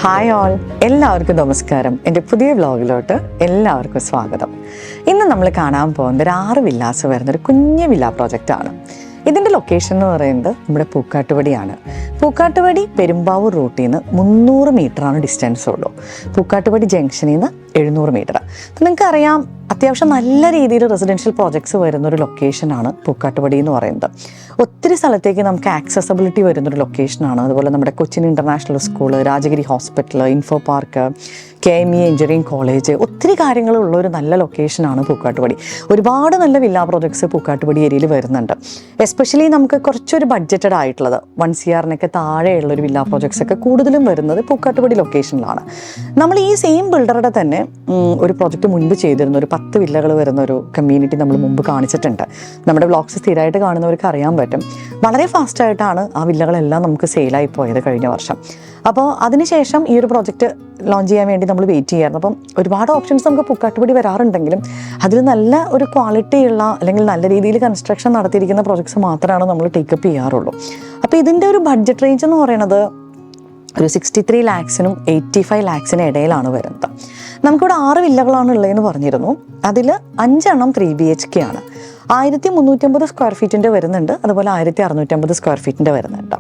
Hi all, എല്ലാവർക്കും നമസ്കാരം. എൻ്റെ പുതിയ വ്ലോഗിലോട്ട് എല്ലാവർക്കും സ്വാഗതം. ഇന്ന് നമ്മൾ കാണാൻ പോകുന്നത് ഒരു 6 വില്ലാസ് വരുന്നൊരു കുഞ്ഞു വില്ല പ്രോജക്റ്റാണ്. ഇതിൻ്റെ ലൊക്കേഷൻ എന്ന് പറയുന്നത് നമ്മുടെ പൂക്കാട്ടുപടിയാണ്. പൂക്കാട്ടുപടി പെരുമ്പാവൂർ റൂട്ടിൽ നിന്ന് 300 മീറ്ററാണ് ഡിസ്റ്റൻസ് ഉള്ളൂ. പൂക്കാട്ടുപടി ജംഗ്ഷനിൽ നിന്ന് 700 മീറ്റർ. അപ്പം നിങ്ങൾക്കറിയാം, അത്യാവശ്യം നല്ല രീതിയിൽ റെസിഡൻഷ്യൽ പ്രോജക്ട്സ് വരുന്നൊരു ലൊക്കേഷനാണ് പൂക്കാട്ടുപടി എന്ന് പറയുന്നത്. ഒത്തിരി സ്ഥലത്തേക്ക് നമുക്ക് ആക്സസബിലിറ്റി വരുന്നൊരു ലൊക്കേഷനാണ്. അതുപോലെ നമ്മുടെ Cochin international school, Rajagiri hospital, info park, KME engineering college, ഒത്തിരി കാര്യങ്ങളുള്ള ഒരു നല്ല ലൊക്കേഷനാണ് പൂക്കാട്ടുപടി. ഒരുപാട് നല്ല വില്ല പ്രോജക്ട്സ് പൂക്കാട്ടുപടി ഏരിയയിൽ വരുന്നുണ്ട്. എസ്പെഷ്യലി നമുക്ക് കുറച്ചൊരു ബഡ്ജറ്റഡ് ആയിട്ടുള്ളത് 1 CR താഴെയുള്ളൊരു വില്ല പ്രോജക്ട്സ് ഒക്കെ കൂടുതലും വരുന്നത് പൂക്കാട്ടുപടി ലൊക്കേഷനിലാണ്. നമ്മൾ ഈ സെയിം ബിൽഡറുടെ തന്നെ ഒരു പ്രോജക്റ്റ് മുൻപ് ചെയ്തിരുന്നു. ഒരു 10 വില്ലകൾ വരുന്ന ഒരു കമ്മ്യൂണിറ്റി നമ്മൾ മുമ്പ് കാണിച്ചിട്ടുണ്ട്. നമ്മുടെ വ്ളോഗ്സ് സ്ഥിരമായിട്ട് കാണുന്നവർക്ക് അറിയാൻ പറ്റും. വളരെ ഫാസ്റ്റായിട്ടാണ് ആ വില്ലകളെല്ലാം നമുക്ക് സെയിലായി പോയത് കഴിഞ്ഞ വർഷം. അപ്പോൾ അതിനുശേഷം ഈ ഒരു പ്രോജക്റ്റ് ലോഞ്ച് ചെയ്യാൻ വേണ്ടി നമ്മൾ വെയിറ്റ് ചെയ്യാറുണ്ട്. അപ്പം ഒരുപാട് ഓപ്ഷൻസ് നമുക്ക് പൂക്കാട്ടുപടി വരാറുണ്ടെങ്കിലും അതിൽ നല്ല ഒരു ക്വാളിറ്റിയുള്ള അല്ലെങ്കിൽ നല്ല രീതിയിൽ കൺസ്ട്രക്ഷൻ നടത്തിയിരിക്കുന്ന പ്രോജക്ട്സ് മാത്രമാണ് നമ്മൾ ടേക്കപ്പ് ചെയ്യാറുള്ളൂ. അപ്പോൾ ഇതിൻ്റെ ഒരു ബഡ്ജറ്റ് റേഞ്ച് എന്ന് പറയുന്നത് ഒരു 63 lakhs-നും 85 lakhs-നും ഇടയിലാണ് വരുന്നത്. നമുക്കിവിടെ 6 വില്ലകളാണ് ഉള്ളതെന്ന് പറഞ്ഞിരുന്നു. അതിൽ 5 എണ്ണം 3 BHK ആണ്. 1350 സ്ക്വയർ ഫീറ്റിൻ്റെ വരുന്നുണ്ട്, അതുപോലെ 1650 സ്ക്വയർ ഫീറ്റിൻ്റെ വരുന്നുണ്ട്.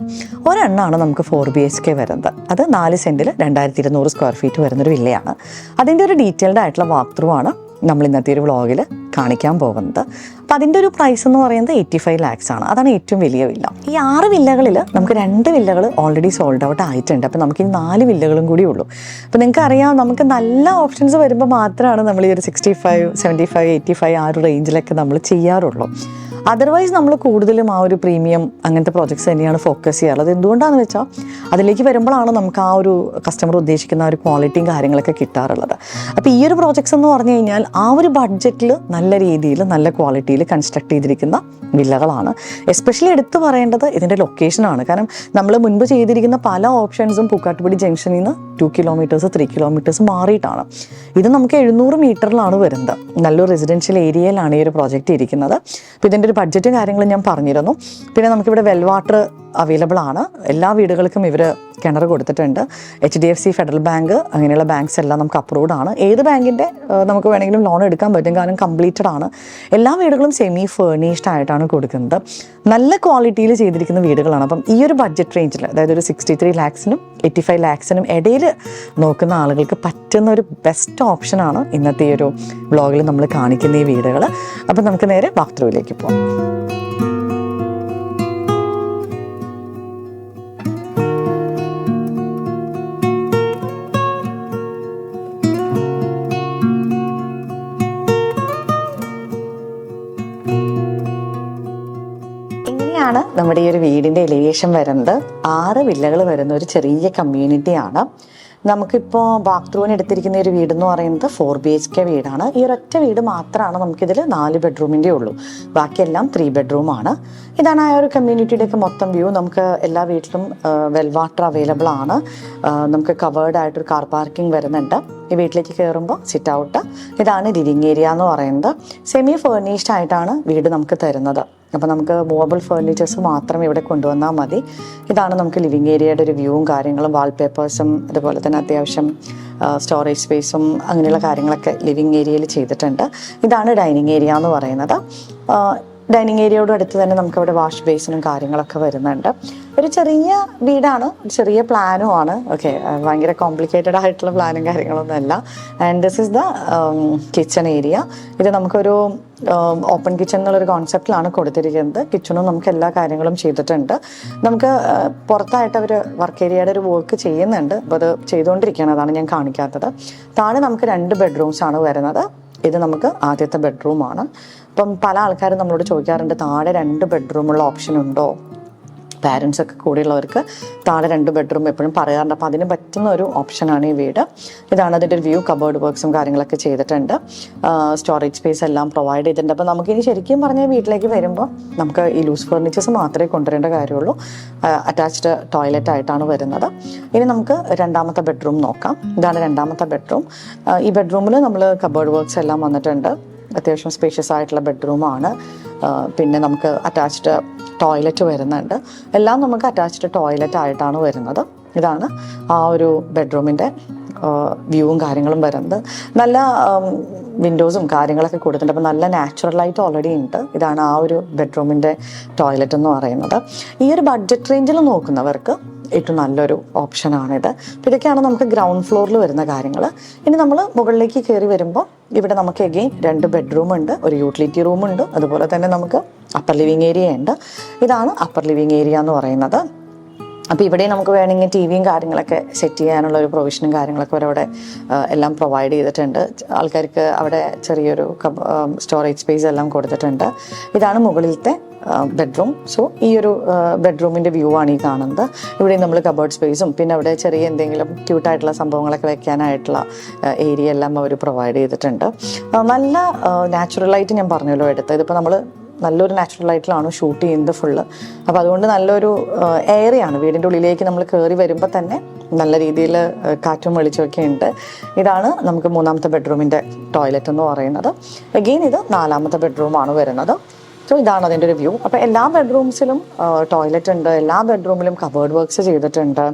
ഒരെണ്ണമാണ് നമുക്ക് 4 BHK വരുന്നത്. അത് 4 സെൻറ്റിൽ 2200 സ്ക്വയർ ഫീറ്റ് വരുന്നൊരു വില്ലയാണ്. അതിൻ്റെ ഒരു ഡീറ്റെയിൽഡ് ആയിട്ടുള്ള വാക്ക് ത്രൂ ആണ് നമ്മൾ ഇന്നത്തെ ഒരു വ്ളോഗിൽ കാണിക്കാൻ പോകുന്നത്. അപ്പം അതിൻ്റെ ഒരു പ്രൈസ് എന്ന് പറയുന്നത് 85 lakhs ആണ്. അതാണ് ഏറ്റവും വലിയ വില്ല. ഈ 6 വില്ലകളിൽ നമുക്ക് 2 വില്ലകൾ ഓൾറെഡി സോൾഡ് ഔട്ട് ആയിട്ടുണ്ട്. അപ്പം നമുക്ക് ഈ 4 വില്ലകളും കൂടി ഉള്ളൂ. അപ്പം നിങ്ങൾക്ക് അറിയാം, നമുക്ക് നല്ല ഓപ്ഷൻസ് വരുമ്പോൾ മാത്രമാണ് നമ്മൾ ഈ ഒരു 65, 75, 85 ആ ഒരു റേഞ്ചിലൊക്കെ നമ്മൾ ചെയ്യാറുള്ളൂ. അതർവൈസ് നമ്മൾ കൂടുതലും ആ ഒരു പ്രീമിയം അങ്ങനത്തെ പ്രോജക്ട്സ് തന്നെയാണ് ഫോക്കസ് ചെയ്യാറുള്ളത്. എന്തുകൊണ്ടാണെന്ന് വെച്ചാൽ അതിലേക്ക് വരുമ്പോഴാണ് നമുക്ക് ആ ഒരു കസ്റ്റമർ ഉദ്ദേശിക്കുന്ന ആ ഒരു ക്വാളിറ്റിയും കാര്യങ്ങളൊക്കെ കിട്ടാറുള്ളത്. അപ്പോൾ ഈ ഒരു പ്രോജക്ട്സ് എന്ന് പറഞ്ഞു കഴിഞ്ഞാൽ ആ ഒരു ബഡ്ജറ്റിൽ നല്ല രീതിയിൽ നല്ല ക്വാളിറ്റിയിൽ കൺസ്ട്രക്ട് ചെയ്തിരിക്കുന്ന വില്ലകളാണ്. എസ്പെഷ്യലി എടുത്തു പറയേണ്ടത് ഇതിൻ്റെ ലൊക്കേഷനാണ്. കാരണം നമ്മൾ മുൻപ് ചെയ്തിരിക്കുന്ന പല ഓപ്ഷൻസും പൂക്കാട്ടുപടി ജംഗ്ഷനിൽ നിന്ന് 2 kilometers 3 kilometers മാറിയിട്ടാണ്. ഇത് നമുക്ക് 700 മീറ്ററിലാണ് വരുന്നത്. നല്ലൊരു റെസിഡൻഷ്യൽ ഏരിയയിലാണ് ഈ ഒരു പ്രോജക്റ്റ് ഇരിക്കുന്നത്. അപ്പോൾ ഇതിൻ്റെ ഒരു ബഡ്ജറ്റും കാര്യങ്ങളും ഞാൻ പറഞ്ഞിരുന്നു. പിന്നെ നമുക്കിവിടെ വെൽ വാട്ടർ അവൈലബിൾ ആണ്. എല്ലാ വീടുകൾക്കും ഇവർ കിണർ കൊടുത്തിട്ടുണ്ട്. HDFC, ഫെഡറൽ ബാങ്ക്, അങ്ങനെയുള്ള ബാങ്ക്സ് എല്ലാം നമുക്ക് അപ്രൂവ്ഡ് ആണ്. ഏത് ബാങ്കിൻ്റെ നമുക്ക് വേണമെങ്കിലും ലോൺ എടുക്കാൻ പറ്റും, കാരണം കംപ്ലീറ്റഡ് ആണ്. എല്ലാ വീടുകളും സെമി ഫേർണിഷ്ഡ് ആയിട്ടാണ് കൊടുക്കുന്നത്. നല്ല ക്വാളിറ്റിയിൽ ചെയ്തിരിക്കുന്ന വീടുകളാണ്. അപ്പം ഈ ഒരു ബഡ്ജറ്റ് റേഞ്ചിൽ, അതായത് ഒരു 63 lakhs-നും 85 lakhs-നും ഇടയിൽ നോക്കുന്ന ആളുകൾക്ക് പറ്റുന്ന ഒരു ബെസ്റ്റ് ഓപ്ഷനാണ് ഇന്നത്തെ ഈ ഒരു വ്ളോഗിൽ നമ്മൾ കാണിക്കുന്ന ഈ വീടുകൾ. അപ്പം നമുക്ക് നേരെ വാക്ക് ത്രൂവിലേക്ക് പോകാം. നമ്മുടെ ഈ ഒരു വീടിൻ്റെ എലിവേഷൻ വരുന്നത് 6 വില്ലകൾ വരുന്ന ഒരു ചെറിയ കമ്മ്യൂണിറ്റിയാണ്. നമുക്കിപ്പോൾ വാക്ക് ത്രൂവിന് എടുത്തിരിക്കുന്ന ഒരു വീടെന്ന് പറയുന്നത് 4 BHK വീടാണ്. ഈ ഒരൊറ്റ വീട് മാത്രമാണ് നമുക്കിതിൽ 4 ബെഡ്റൂമിൻ്റെ ഉള്ളൂ. ബാക്കിയെല്ലാം 3 bedroom ആണ്. ഇതാണ് ആ ഒരു കമ്മ്യൂണിറ്റിയുടെയൊക്കെ മൊത്തം വ്യൂ. നമുക്ക് എല്ലാ വീട്ടിലും വെൽ വാട്ടർ അവൈലബിൾ ആണ്. നമുക്ക് കവേർഡ് ആയിട്ടൊരു കാർ പാർക്കിംഗ് വരുന്നുണ്ട്. ഈ വീട്ടിലേക്ക് കയറുമ്പോൾ സിറ്റ് ഔട്ട്. ഇതാണ് ലിവിങ് ഏരിയ എന്ന് പറയുന്നത്. സെമി ഫേർണിഷ്ഡ് ആയിട്ടാണ് വീട് നമുക്ക് തരുന്നത്. അപ്പോൾ നമുക്ക് മൂവബിൾ ഫേർണിച്ചേഴ്സ് മാത്രം ഇവിടെ കൊണ്ടുവന്നാൽ മതി. ഇതാണ് നമുക്ക് ലിവിങ് ഏരിയയുടെ ഒരു വ്യൂവും കാര്യങ്ങളും, വാൾപേപ്പേഴ്സും അതുപോലെ തന്നെ അത്യാവശ്യം സ്റ്റോറേജ് സ്പേസും അങ്ങനെയുള്ള കാര്യങ്ങളൊക്കെ ലിവിങ് ഏരിയയിൽ ചെയ്തിട്ടുണ്ട്. ഇതാണ് ഡൈനിങ് ഏരിയ എന്ന് പറയുന്നത്. ഡൈനിങ് ഏരിയയോട് അടുത്ത് തന്നെ നമുക്കവിടെ വാഷ് ബേസിനും കാര്യങ്ങളൊക്കെ വരുന്നുണ്ട്. ഒരു ചെറിയ വീടാണ്, ചെറിയ പ്ലാനും ആണ്. ഓക്കെ, ഭയങ്കര കോംപ്ലിക്കേറ്റഡ് ആയിട്ടുള്ള പ്ലാനും കാര്യങ്ങളൊന്നും അല്ല. And this is the kitchen area. ഇത് നമുക്കൊരു ഓപ്പൺ കിച്ചൺ എന്നുള്ളൊരു കോൺസെപ്റ്റിലാണ് കൊടുത്തിരിക്കുന്നത്. കിച്ചണും നമുക്ക് എല്ലാ കാര്യങ്ങളും ചെയ്തിട്ടുണ്ട്. നമുക്ക് പുറത്തായിട്ട് അവർ വർക്ക് ഏരിയയുടെ ഒരു വർക്ക് ചെയ്യുന്നുണ്ട്. അപ്പോൾ അത് ചെയ്തുകൊണ്ടിരിക്കുകയാണ്, അതാണ് ഞാൻ കാണിക്കാത്തത്. താഴെ നമുക്ക് 2 bedrooms ആണ് വരുന്നത്. ഇത് നമുക്ക് ആദ്യത്തെ ബെഡ്റൂമാണ്. അപ്പം പല ആൾക്കാരും നമ്മളോട് ചോദിക്കാറുണ്ട്, താഴെ 2 bedroom ഉള്ള ഓപ്ഷൻ ഉണ്ടോ? പാരൻസ് ഒക്കെ കൂടെയുള്ളവർക്ക് താഴെ 2 bedroom എപ്പോഴും പറയാറുണ്ട്. അപ്പോൾ അതിന് പറ്റുന്ന ഒരു ഓപ്ഷനാണ് ഈ വീട്. ഇതാണ് അതിൻ്റെ ഒരു വ്യൂ. കബേർഡ് വർക്ക്സും കാര്യങ്ങളൊക്കെ ചെയ്തിട്ടുണ്ട്. സ്റ്റോറേജ് സ്പേസ് എല്ലാം പ്രൊവൈഡ് ചെയ്തിട്ടുണ്ട്. അപ്പോൾ നമുക്കിനി ശരിക്കും പറഞ്ഞാൽ വീട്ടിലേക്ക് വരുമ്പോൾ നമുക്ക് ഈ ലൂസ് ഫർണിച്ചേഴ്സ് മാത്രമേ കൊണ്ടുവരേണ്ട കാര്യമുള്ളൂ. അറ്റാച്ച്ഡ് ടോയ്ലറ്റ് ആയിട്ടാണ് വരുന്നത്. ഇനി നമുക്ക് രണ്ടാമത്തെ ബെഡ്റൂം നോക്കാം. ഇതാണ് രണ്ടാമത്തെ ബെഡ്റൂം. ഈ ബെഡ്റൂമിൽ നമ്മൾ കബേർഡ് വർക്ക്സ് എല്ലാം വന്നിട്ടുണ്ട്. അത്യാവശ്യം സ്പേഷ്യസ് ആയിട്ടുള്ള ബെഡ്റൂമാണ്. പിന്നെ നമുക്ക് അറ്റാച്ച്ഡ് ടോയ്ലറ്റ് വരുന്നുണ്ട്. എല്ലാം നമുക്ക് അറ്റാച്ച്ഡ് ടോയ്ലറ്റ് ആയിട്ടാണ് വരുന്നത്. ഇതാണ് ആ ഒരു ബെഡ്റൂമിൻ്റെ വ്യൂവും കാര്യങ്ങളും വരുന്നത്. നല്ല വിൻഡോസും കാര്യങ്ങളൊക്കെ കൊടുത്തിട്ടുണ്ട്. അപ്പോൾ നല്ല നാച്ചുറലായിട്ട് ഓൾറെഡി ഉണ്ട്. ഇതാണ് ആ ഒരു ബെഡ്റൂമിൻ്റെ ടോയ്ലറ്റ് എന്ന് പറയുന്നത്. ഈ ഒരു ബഡ്ജറ്റ് റേഞ്ചിൽ നോക്കുന്നവർക്ക് ഏറ്റവും നല്ലൊരു ഓപ്ഷനാണിത്. അപ്പോൾ ഇതൊക്കെയാണ് നമുക്ക് ഗ്രൗണ്ട് ഫ്ലോറിൽ വരുന്ന കാര്യങ്ങൾ. ഇനി നമ്മൾ മുകളിലേക്ക് കയറി വരുമ്പോൾ ഇവിടെ നമുക്ക് എഗെയിൻ 2 ബെഡ്റൂമുണ്ട്, ഒരു യൂട്ടിലിറ്റി റൂമുണ്ട്, അതുപോലെ തന്നെ നമുക്ക് അപ്പർ ലിവിങ് ഏരിയ ഉണ്ട്. ഇതാണ് അപ്പർ ലിവിങ് ഏരിയ എന്ന് പറയുന്നത്. അപ്പോൾ ഇവിടെ നമുക്ക് വേണമെങ്കിൽ ടി വിയും കാര്യങ്ങളൊക്കെ സെറ്റ് ചെയ്യാനുള്ള ഒരു പ്രൊവിഷനും കാര്യങ്ങളൊക്കെ അവരവിടെ എല്ലാം പ്രൊവൈഡ് ചെയ്തിട്ടുണ്ട്. ആൾക്കാർക്ക് അവിടെ ചെറിയൊരു സ്റ്റോറേജ് സ്പേസ് എല്ലാം കൊടുത്തിട്ടുണ്ട്. ഇതാണ് മുകളിലത്തെ ബെഡ്റൂം. സോ ഈ ഒരു ബെഡ്റൂമിൻ്റെ വ്യൂ ആണ് ഈ കാണുന്നത്. ഇവിടെ നമ്മൾ കബേർഡ് സ്പേസും പിന്നെ അവിടെ ചെറിയ എന്തെങ്കിലും ക്യൂട്ടായിട്ടുള്ള സംഭവങ്ങളൊക്കെ വെക്കാനായിട്ടുള്ള ഏരിയ എല്ലാം അവർ പ്രൊവൈഡ് ചെയ്തിട്ടുണ്ട്. നല്ല നാച്ചുറലായിട്ട് ഞാൻ പറഞ്ഞല്ലോ എടുത്തത്. ഇതിപ്പോൾ നമ്മൾ നല്ലൊരു നാച്ചുറൽ ലൈറ്റിലാണ് ഷൂട്ട് ചെയ്യുന്നത് ഫുള്ള്. അപ്പോൾ അതുകൊണ്ട് നല്ലൊരു ഏരിയയാണ്. വീടിൻ്റെ ഉള്ളിലേക്ക് നമ്മൾ കയറി വരുമ്പോൾ തന്നെ നല്ല രീതിയിൽ കാറ്റും വെളിച്ചമൊക്കെ ഉണ്ട്. ഇതാണ് നമുക്ക് 3ാമത്തെ ബെഡ്റൂമിൻ്റെ ടോയ്ലറ്റ് എന്ന് പറയുന്നത്. അഗെയിൻ ഇത് 4ാമത്തെ ബെഡ്റൂമാണ് വരുന്നത്. സോ ഇതാണ് അതിൻ്റെ ഒരു വ്യൂ. അപ്പോൾ എല്ലാ ബെഡ്റൂംസിലും ടോയ്ലറ്റ് ഉണ്ട്, എല്ലാ ബെഡ്റൂമിലും കബേർഡ് വർക്ക്സ് ചെയ്തിട്ടുണ്ട്.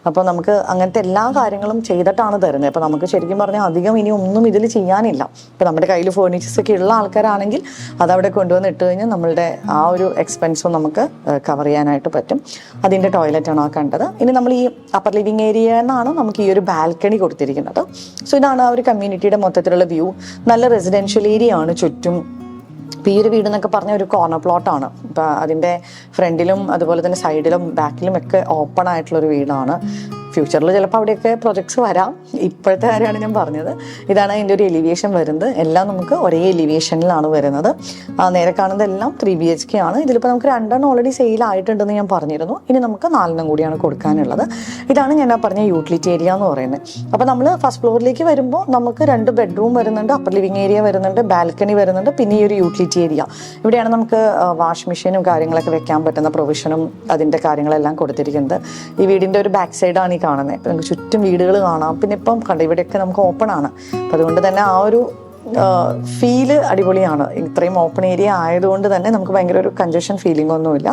അപ്പോൾ നമുക്ക് അങ്ങനത്തെ എല്ലാ കാര്യങ്ങളും ചെയ്തിട്ടാണ് തരുന്നത്. അപ്പോൾ നമുക്ക് ശരിക്കും പറഞ്ഞാൽ അധികം ഇനി ഒന്നും ഇതിൽ ചെയ്യാനില്ല. ഇപ്പോൾ നമ്മുടെ കയ്യിൽ ഫേർണിച്ചേഴ്സ് ഒക്കെ ഉള്ള ആൾക്കാരാണെങ്കിൽ അതവിടെ കൊണ്ടുവന്ന് ഇട്ട് കഴിഞ്ഞാൽ നമ്മളുടെ ആ ഒരു എക്സ്പെൻസും നമുക്ക് കവർ ചെയ്യാനായിട്ട് പറ്റും. അതിൻ്റെ ടോയ്ലറ്റാണ് ആ കണ്ടത്. ഇനി നമ്മൾ ഈ അപ്പർ ലിവിങ് ഏരിയ എന്നാണ് നമുക്ക് ഈ ഒരു ബാൽക്കണി കൊടുത്തിരിക്കുന്നത്. സോ ഇതാണ് ആ ഒരു കമ്മ്യൂണിറ്റിയുടെ മൊത്തത്തിലുള്ള വ്യൂ. നല്ല റെസിഡൻഷ്യൽ ഏരിയ ആണ് ചുറ്റും. ഇപ്പോൾ ഈ ഒരു വീട് എന്നൊക്കെ പറഞ്ഞ ഒരു കോർണർ പ്ലോട്ടാണ്. ഇപ്പോൾ അതിൻ്റെ ഫ്രണ്ടിലും അതുപോലെ തന്നെ സൈഡിലും ബാക്കിലും ഒക്കെ ഓപ്പൺ ആയിട്ടുള്ളൊരു വീടാണ്. ഫ്യൂച്ചറിൽ ചിലപ്പോൾ അവിടെയൊക്കെ പ്രൊജക്ട്സ് വരാം. ഇപ്പോഴത്തെ കാര്യമാണ് ഞാൻ പറഞ്ഞത്. ഇതാണ് അതിൻ്റെ ഒരു എലിവേഷൻ വരുന്നത്. എല്ലാം നമുക്ക് ഒരേ എലിവേഷനിലാണ് വരുന്നത്. നേരെ കാണുന്നതെല്ലാം 3 BHK ആണ്. ഇതിലിപ്പോൾ നമുക്ക് 2 ഓൾറെഡി സെയിലായിട്ടുണ്ടെന്ന് ഞാൻ പറഞ്ഞിരുന്നു. ഇനി നമുക്ക് 4 കൂടിയാണ് കൊടുക്കാനുള്ളത്. ഇതാണ് ഞാൻ പറഞ്ഞ യൂട്ടിലിറ്റി ഏരിയ എന്ന് പറയുന്നത്. അപ്പോൾ നമ്മൾ ഫസ്റ്റ് ഫ്ലോറിലേക്ക് വരുമ്പോൾ നമുക്ക് 2 ബെഡ്റൂം വരുന്നുണ്ട്, അപ്പർ ലിവിങ് ഏരിയ വരുന്നുണ്ട്, ബാൽക്കണി വരുന്നുണ്ട്, പിന്നെ ഈ ഒരു യൂട്ടിലിറ്റി ഏരിയ. ഇവിടെയാണ് നമുക്ക് വാഷ് മെഷീനും കാര്യങ്ങളൊക്കെ വെക്കാൻ പറ്റുന്ന പ്രൊവിഷനും അതിൻ്റെ കാര്യങ്ങളെല്ലാം കൊടുത്തിരിക്കുന്നത്. ഈ വീടിൻ്റെ ഒരു ബാക്ക് സൈഡാണ് ഈ കാണുന്നത്. ഇപ്പം നമുക്ക് ചുറ്റും വീടുകൾ കാണാം. പിന്നെ ഇപ്പം കണ്ട ഇവിടെയൊക്കെ നമുക്ക് ഓപ്പൺ ആണ്. അപ്പം അതുകൊണ്ട് തന്നെ ആ ഒരു ഫീല് അടിപൊളിയാണ്. ഇത്രയും ഓപ്പൺ ഏരിയ ആയതുകൊണ്ട് തന്നെ നമുക്ക് ഭയങ്കര ഒരു കൺജഷൻ ഫീലിംഗ് ഒന്നുമില്ല.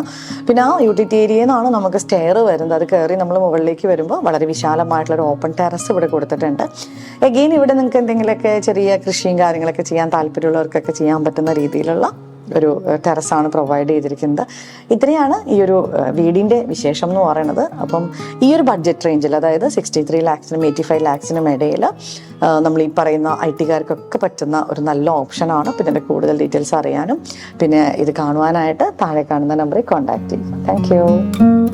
പിന്നെ ആ യൂട്ടിലിറ്റി ഏരിയയിൽ നിന്നാണ് നമുക്ക് സ്റ്റെയർ വരുന്നത്. അത് കയറി നമ്മൾ മുകളിലേക്ക് വരുമ്പോൾ വളരെ വിശാലമായിട്ടുള്ളൊരു ഓപ്പൺ ടെറസ് ഇവിടെ കൊടുത്തിട്ടുണ്ട്. എഗെയിൻ ഇവിടെ നിങ്ങൾക്ക് എന്തെങ്കിലുമൊക്കെ ചെറിയ കൃഷിയും കാര്യങ്ങളൊക്കെ ചെയ്യാൻ താല്പര്യമുള്ളവർക്കൊക്കെ ചെയ്യാൻ പറ്റുന്ന രീതിയിലുള്ള ഒരു ടെറസാണ് പ്രൊവൈഡ് ചെയ്തിരിക്കുന്നത്. ഇത്രയാണ് ഈ ഒരു വീടിൻ്റെ വിശേഷം എന്ന് പറയുന്നത്. അപ്പം ഈ ഒരു ബഡ്ജറ്റ് റേഞ്ചിൽ, അതായത് 63 lakhs-നും 85 lakhs-നും ഇടയിൽ നമ്മൾ ഈ പറയുന്ന IT-കാർക്കൊക്കെ പറ്റുന്ന ഒരു നല്ല ഓപ്ഷനാണ്. പിന്നെ ഇതിൻ്റെ കൂടുതൽ ഡീറ്റെയിൽസ് അറിയാനും പിന്നെ ഇത് കാണുവാനായിട്ട് താഴെ കാണുന്ന നമ്പറിൽ കോൺടാക്ട് ചെയ്യുക. Thank you.